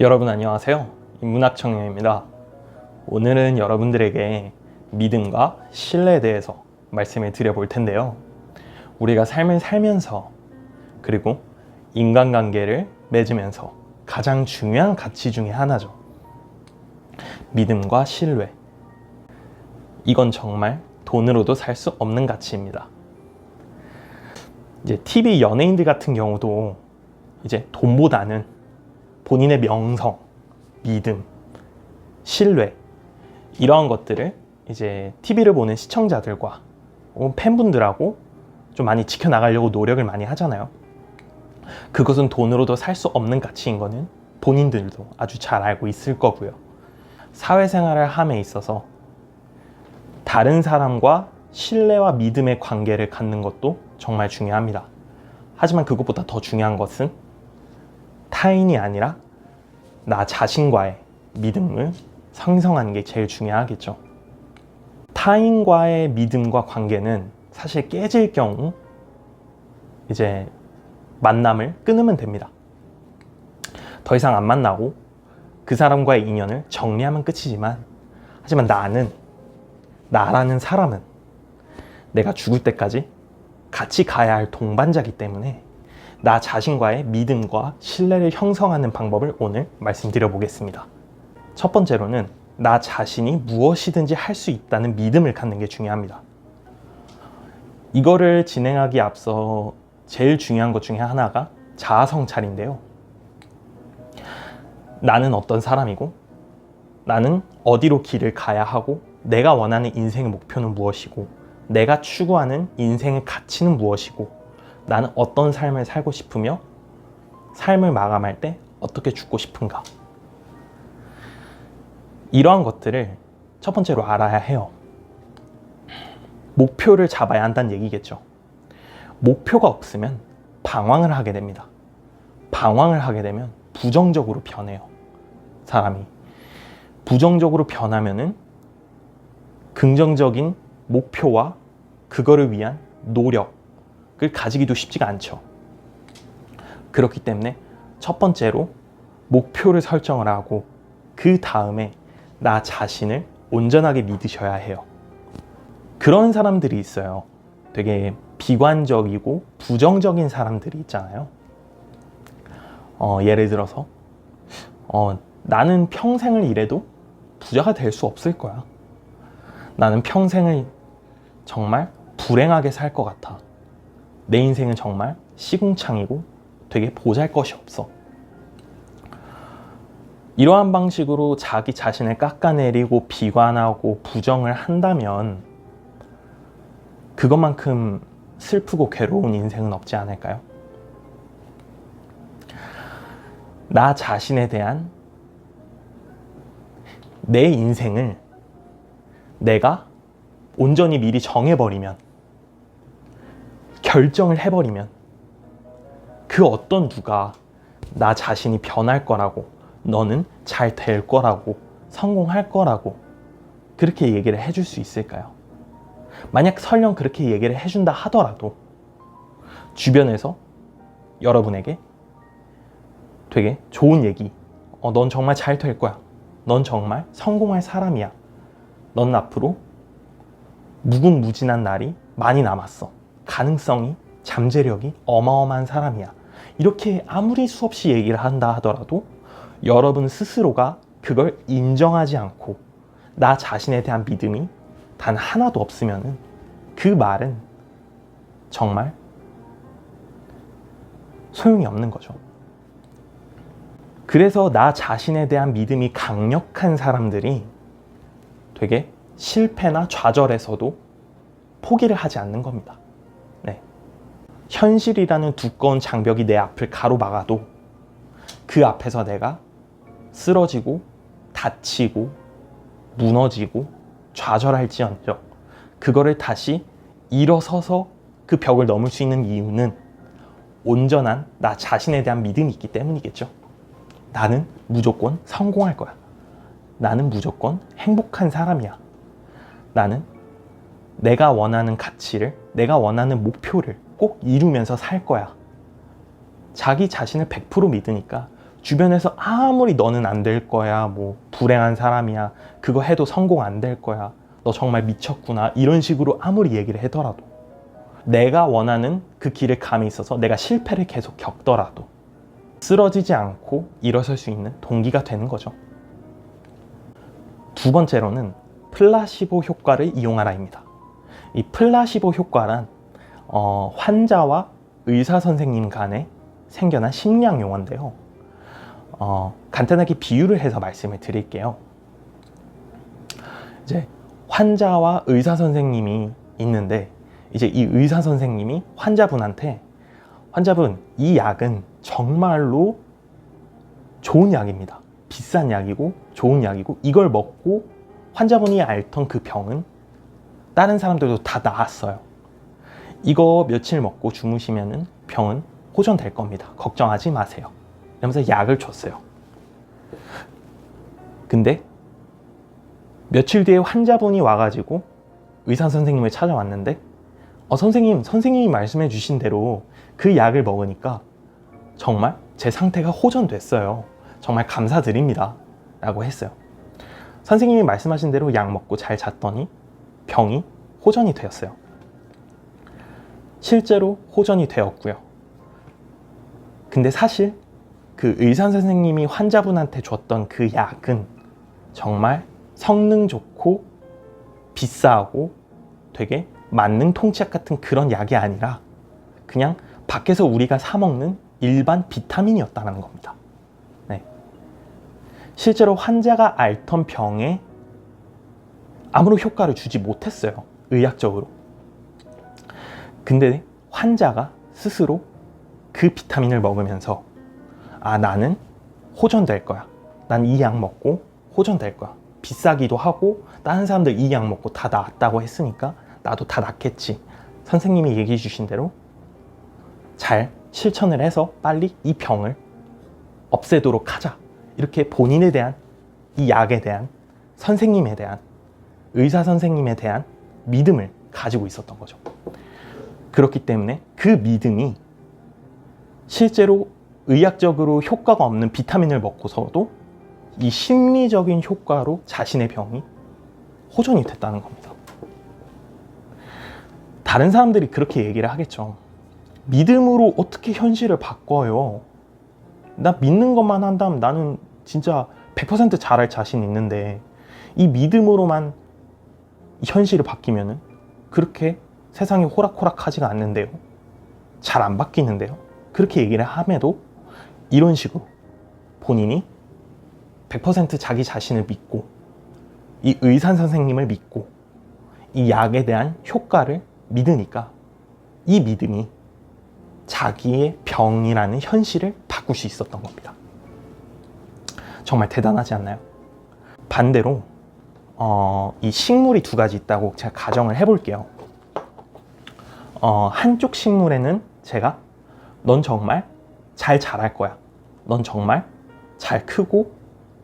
여러분 안녕하세요. 인문학청년입니다. 오늘은 여러분들에게 믿음과 신뢰에 대해서 말씀을 드려볼 텐데요. 우리가 삶을 살면서 그리고 인간관계를 맺으면서 가장 중요한 가치 중에 하나죠. 믿음과 신뢰. 이건 정말 돈으로도 살 수 없는 가치입니다. 이제 TV 연예인들 같은 경우도 이제 돈보다는 본인의 명성, 믿음, 신뢰 이러한 것들을 이제 TV를 보는 시청자들과 팬분들하고 좀 많이 지켜나가려고 노력을 많이 하잖아요. 그것은 돈으로도 살 수 없는 가치인 거는 본인들도 아주 잘 알고 있을 거고요. 사회생활을 함에 있어서 다른 사람과 신뢰와 믿음의 관계를 갖는 것도 정말 중요합니다. 하지만 그것보다 더 중요한 것은 타인이 아니라 나 자신과의 믿음을 상성하는 게 제일 중요하겠죠. 타인과의 믿음과 관계는 사실 깨질 경우 이제 만남을 끊으면 됩니다. 더 이상 안 만나고 그 사람과의 인연을 정리하면 끝이지만, 하지만 나라는 사람은 내가 죽을 때까지 같이 가야 할 동반자이기 때문에 나 자신과의 믿음과 신뢰를 형성하는 방법을 오늘 말씀드려 보겠습니다. 첫 번째로는 나 자신이 무엇이든지 할 수 있다는 믿음을 갖는 게 중요합니다. 이거를 진행하기에 앞서 제일 중요한 것 중에 하나가 자아 성찰인데요. 나는 어떤 사람이고, 나는 어디로 길을 가야 하고, 내가 원하는 인생의 목표는 무엇이고, 내가 추구하는 인생의 가치는 무엇이고, 나는 어떤 삶을 살고 싶으며 삶을 마감할 때 어떻게 죽고 싶은가. 이러한 것들을 첫 번째로 알아야 해요. 목표를 잡아야 한다는 얘기겠죠. 목표가 없으면 방황을 하게 됩니다. 방황을 하게 되면 부정적으로 변해요. 사람이 부정적으로 변하면은 긍정적인 목표와 그거를 위한 노력을 가지기도 쉽지가 않죠. 그렇기 때문에 첫 번째로 목표를 설정을 하고, 그 다음에 나 자신을 온전하게 믿으셔야 해요. 그런 사람들이 있어요. 되게 비관적이고 부정적인 사람들이 있잖아요. 예를 들어서 나는 평생을 일해도 부자가 될 수 없을 거야. 나는 평생을 정말 불행하게 살 것 같아. 내 인생은 정말 시궁창이고 되게 보잘것이 없어. 이러한 방식으로 자기 자신을 깎아내리고 비관하고 부정을 한다면 그것만큼 슬프고 괴로운 인생은 없지 않을까요? 나 자신에 대한 내 인생을 내가 온전히 미리 정해버리면, 결정을 해버리면 그 어떤 누가 나 자신이 변할 거라고, 너는 잘 될 거라고, 성공할 거라고 그렇게 얘기를 해줄 수 있을까요? 만약 설령 그렇게 얘기를 해준다 하더라도 주변에서 여러분에게 되게 좋은 얘기, 넌 정말 잘 될 거야, 넌 정말 성공할 사람이야, 넌 앞으로 무궁무진한 날이 많이 남았어, 가능성이, 잠재력이 어마어마한 사람이야, 이렇게 아무리 수없이 얘기를 한다 하더라도 여러분 스스로가 그걸 인정하지 않고 나 자신에 대한 믿음이 단 하나도 없으면 그 말은 정말 소용이 없는 거죠. 그래서 나 자신에 대한 믿음이 강력한 사람들이 되게 실패나 좌절에서도 포기를 하지 않는 겁니다. 현실이라는 두꺼운 장벽이 내 앞을 가로막아도 그 앞에서 내가 쓰러지고 다치고 무너지고 좌절할지언정 그거를 다시 일어서서 그 벽을 넘을 수 있는 이유는 온전한 나 자신에 대한 믿음이 있기 때문이겠죠. 나는 무조건 성공할 거야. 나는 무조건 행복한 사람이야. 나는 내가 원하는 가치를, 내가 원하는 목표를 꼭 이루면서 살 거야. 자기 자신을 100% 믿으니까 주변에서 아무리 너는 안 될 거야, 뭐 불행한 사람이야, 그거 해도 성공 안 될 거야, 너 정말 미쳤구나, 이런 식으로 아무리 얘기를 하더라도, 내가 원하는 그 길을 감에 있어서 내가 실패를 계속 겪더라도 쓰러지지 않고 일어설 수 있는 동기가 되는 거죠. 두 번째로는 플라시보 효과를 이용하라입니다. 이 플라시보 효과란 환자와 의사 선생님 간에 생겨난 심리학 용어인데요. 간단하게 비유를 해서 말씀을 드릴게요. 이제 환자와 의사 선생님이 있는데, 이제 이 의사 선생님이 환자분한테, 환자분, 이 약은 정말로 좋은 약입니다. 비싼 약이고 좋은 약이고, 이걸 먹고 환자분이 앓던 그 병은 다른 사람들도 다 나았어요. 이거 며칠 먹고 주무시면은 병은 호전될 겁니다. 걱정하지 마세요. 이러면서 약을 줬어요. 근데 며칠 뒤에 환자분이 와가지고 의사 선생님을 찾아왔는데, 선생님이 말씀해 주신 대로 그 약을 먹으니까 정말 제 상태가 호전됐어요. 정말 감사드립니다. 라고 했어요. 선생님이 말씀하신 대로 약 먹고 잘 잤더니 병이 호전이 되었어요. 실제로 호전이 되었고요. 근데 사실 그 의사 선생님이 환자분한테 줬던 그 약은 정말 성능 좋고 비싸고 되게 만능통치약 같은 그런 약이 아니라 그냥 밖에서 우리가 사 먹는 일반 비타민이었다는 겁니다. 네. 실제로 환자가 앓던 병에 아무런 효과를 주지 못했어요. 의학적으로. 근데 환자가 스스로 그 비타민을 먹으면서, 아, 나는 호전될 거야. 난 이 약 먹고 호전될 거야. 비싸기도 하고 다른 사람들 이 약 먹고 다 나았다고 했으니까 나도 다 낫겠지. 선생님이 얘기해 주신 대로 잘 실천을 해서 빨리 이 병을 없애도록 하자. 이렇게 본인에 대한, 이 약에 대한, 선생님에 대한, 의사 선생님에 대한 믿음을 가지고 있었던 거죠. 그렇기 때문에 그 믿음이 실제로 의학적으로 효과가 없는 비타민을 먹고서도 이 심리적인 효과로 자신의 병이 호전이 됐다는 겁니다. 다른 사람들이 그렇게 얘기를 하겠죠. 믿음으로 어떻게 현실을 바꿔요? 나 믿는 것만 한다면 나는 진짜 100% 잘할 자신 있는데, 이 믿음으로만 현실을 바뀌면은 그렇게 세상이 호락호락하지가 않는데요. 잘 안 바뀌는데요. 그렇게 얘기를 함에도 이런 식으로 본인이 100% 자기 자신을 믿고, 이 의사 선생님을 믿고, 이 약에 대한 효과를 믿으니까 이 믿음이 자기의 병이라는 현실을 바꿀 수 있었던 겁니다. 정말 대단하지 않나요? 반대로 이 식물이 두 가지 있다고 제가 가정을 해볼게요. 한쪽 식물에는 제가, 넌 정말 잘 자랄 거야. 넌 정말 잘 크고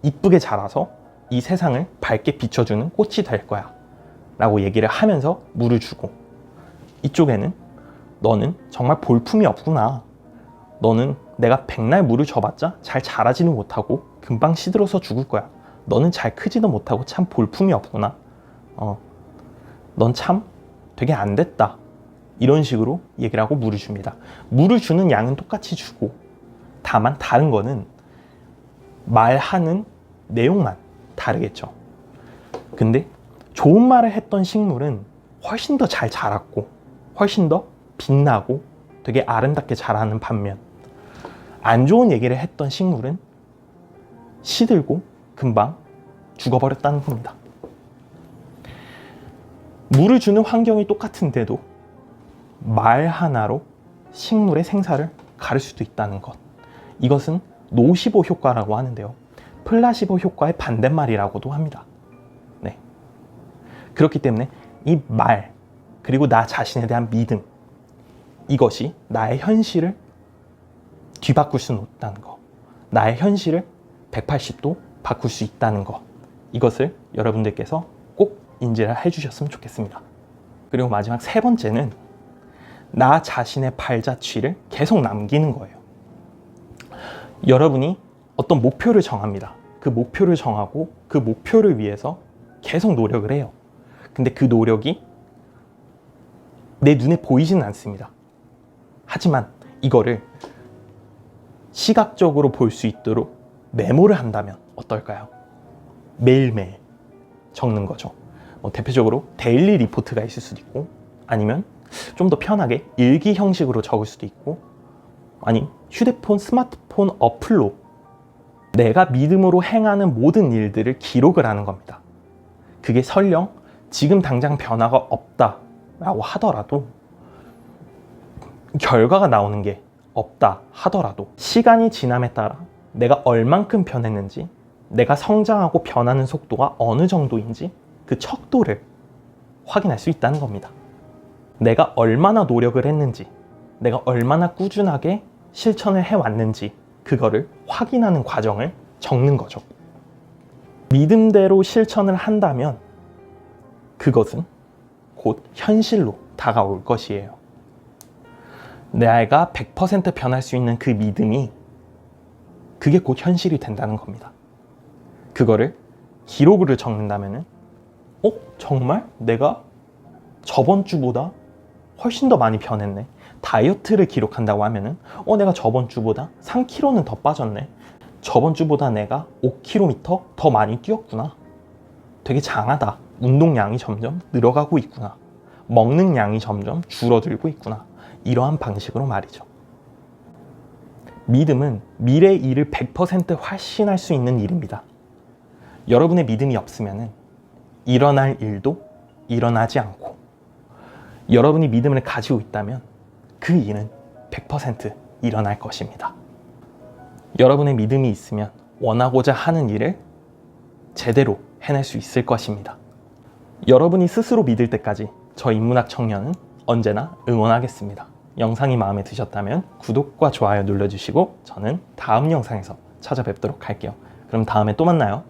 이쁘게 자라서 이 세상을 밝게 비춰주는 꽃이 될 거야. 라고 얘기를 하면서 물을 주고, 이쪽에는 너는 정말 볼품이 없구나. 너는 내가 백날 물을 줘봤자 잘 자라지는 못하고 금방 시들어서 죽을 거야. 너는 잘 크지도 못하고 참 볼품이 없구나. 넌 참 되게 안 됐다. 이런 식으로 얘기를 하고 물을 줍니다. 물을 주는 양은 똑같이 주고, 다만 다른 거는 말하는 내용만 다르겠죠. 근데 좋은 말을 했던 식물은 훨씬 더 잘 자랐고 훨씬 더 빛나고 되게 아름답게 자라는 반면, 안 좋은 얘기를 했던 식물은 시들고 금방 죽어버렸다는 겁니다. 물을 주는 환경이 똑같은데도 말 하나로 식물의 생사를 가를 수도 있다는 것, 이것은 노시보 효과라고 하는데요. 플라시보 효과의 반대말이라고도 합니다. 네. 그렇기 때문에 이 말, 그리고 나 자신에 대한 믿음, 이것이 나의 현실을 뒤바꿀 수 있다는 것, 나의 현실을 180도 바꿀 수 있다는 것, 이것을 여러분들께서 꼭 인지를 해주셨으면 좋겠습니다. 그리고 마지막 세 번째는 나 자신의 발자취를 계속 남기는 거예요. 여러분이 어떤 목표를 정합니다. 그 목표를 정하고 그 목표를 위해서 계속 노력을 해요. 근데 그 노력이 내 눈에 보이지는 않습니다. 하지만 이거를 시각적으로 볼 수 있도록 메모를 한다면 어떨까요? 매일매일 적는 거죠. 대표적으로 데일리 리포트가 있을 수도 있고, 아니면 좀 더 편하게 일기 형식으로 적을 수도 있고, 아니 휴대폰, 스마트폰 어플로 내가 믿음으로 행하는 모든 일들을 기록을 하는 겁니다. 그게 설령 지금 당장 변화가 없다라고 하더라도, 결과가 나오는 게 없다 하더라도 시간이 지남에 따라 내가 얼만큼 변했는지, 내가 성장하고 변하는 속도가 어느 정도인지 그 척도를 확인할 수 있다는 겁니다. 내가 얼마나 노력을 했는지, 내가 얼마나 꾸준하게 실천을 해왔는지 그거를 확인하는 과정을 적는 거죠. 믿음대로 실천을 한다면 그것은 곧 현실로 다가올 것이에요. 내 아이가 100% 변할 수 있는 그 믿음이, 그게 곧 현실이 된다는 겁니다. 그거를 기록으로 적는다면은 정말 내가 저번 주보다 훨씬 더 많이 변했네. 다이어트를 기록한다고 하면은 내가 저번 주보다 3kg는 더 빠졌네. 저번 주보다 내가 5km 더 많이 뛰었구나. 되게 장하다. 운동량이 점점 늘어가고 있구나. 먹는 양이 점점 줄어들고 있구나. 이러한 방식으로 말이죠. 믿음은 미래 일을 100% 확신할 수 있는 일입니다. 여러분의 믿음이 없으면 일어날 일도 일어나지 않고, 여러분이 믿음을 가지고 있다면 그 일은 100% 일어날 것입니다. 여러분의 믿음이 있으면 원하고자 하는 일을 제대로 해낼 수 있을 것입니다. 여러분이 스스로 믿을 때까지 저 인문학 청년은 언제나 응원하겠습니다. 영상이 마음에 드셨다면 구독과 좋아요 눌러주시고 저는 다음 영상에서 찾아뵙도록 할게요. 그럼 다음에 또 만나요.